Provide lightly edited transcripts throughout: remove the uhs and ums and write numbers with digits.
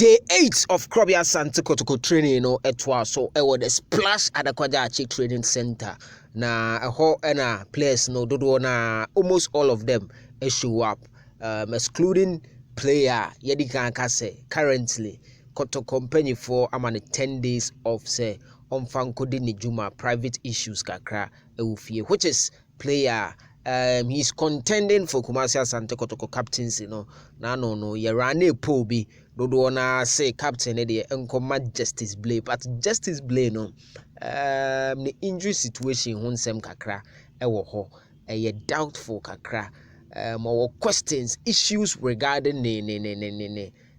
Day 8 of Krobia Asante Kotoko training etwa so the Splash Adakwaja Achi Training Center na players dodo na almost all of them show up, excluding player yedi kan kase currently Kotoko company for amane 10 days of say Omfankodi Nijuma private issues kakra ewufie, which is player he's contending for Kumasi Asante Kotoko captaincy no yerane po bi dodo na say captain e de enkoma Justice Blay, but Justice Blay no the injury situation hunsem kakra ewo ho doubtful kakra, or questions issues regarding ne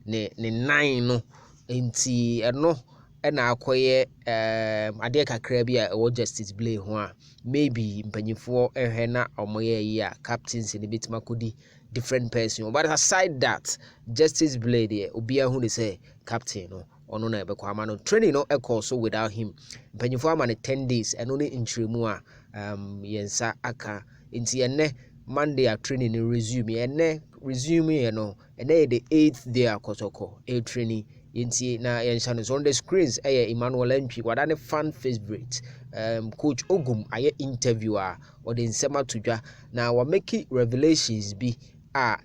nine no enti eno na akoye ade kakra bi a ewo Justice Blay ho a maybe mpanyifo ehwe na omoye yi a captains ne bitima kodi different person. But aside that, Justice Blay there obia hu dey say captain no ono na ebekwa ama no training no ekọ so without him mpanyifo ama ne 10 days eno ne ntremu a yensa aka nti enne Monday a training resume eno ene the 8th day akotoko training yenti na yenshano on the screens Emmanuel Mpie wadane fan favorite coach Ogum aye interviewer or the nsema tudwa na wa make revelations bi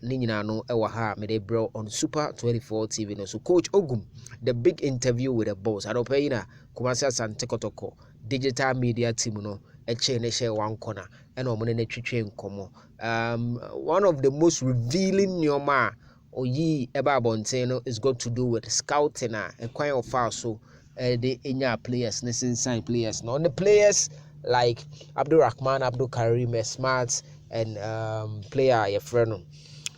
ne nyina no ewa ha me bro on Super 24 TV no. So coach Ogum, the big interview with the boss adope na Kumasi Asante Kotoko digital media team no eche ne share one corner and omone ne twetwe nkomo. One of the most revealing nyoma oyi eba abonten no is got to do with scouting and kwan of far so the enya players sign players no, the players like Abdul Rahman, Abdul Karim, Smart, and player Yefreno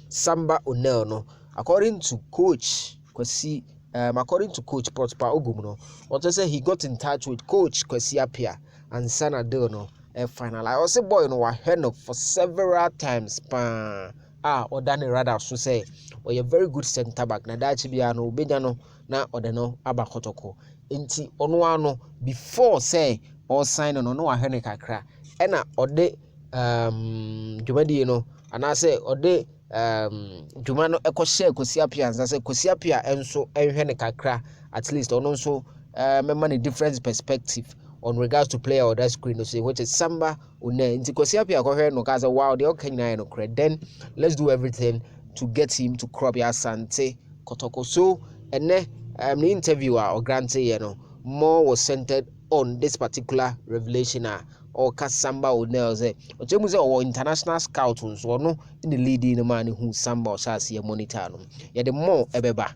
Samba Onel no. According to coach Kwesi, according to coach Prosper Ogum no, what I say he got in touch with coach Kwesi Appiah and Sana no final. I also boy no wa no for several times or Danny rather so say or a very good center back na dachi bia no obeja no na ode no aba Kotoko enti ono ano before say or sign no wa ne kakra ena ode dwumadi no ana say ode dwuma no ekọ Kwesi Appiah ansa say Kwesi Appiah enso ehwe ne kakra at least ono nso memma ne different perspective on regards to player or that screen no say which is Samba Onel nti Kwesi Appiah akọhwe no kaza wow they okay na no credit, then let's do everything to get him to Krobia Asante Kotoko. So the interviewer or grantee more was centered on this particular revelation or Samba Onel say or international scout so no in the leading man who Samba or Shasi monitor no the more ebeba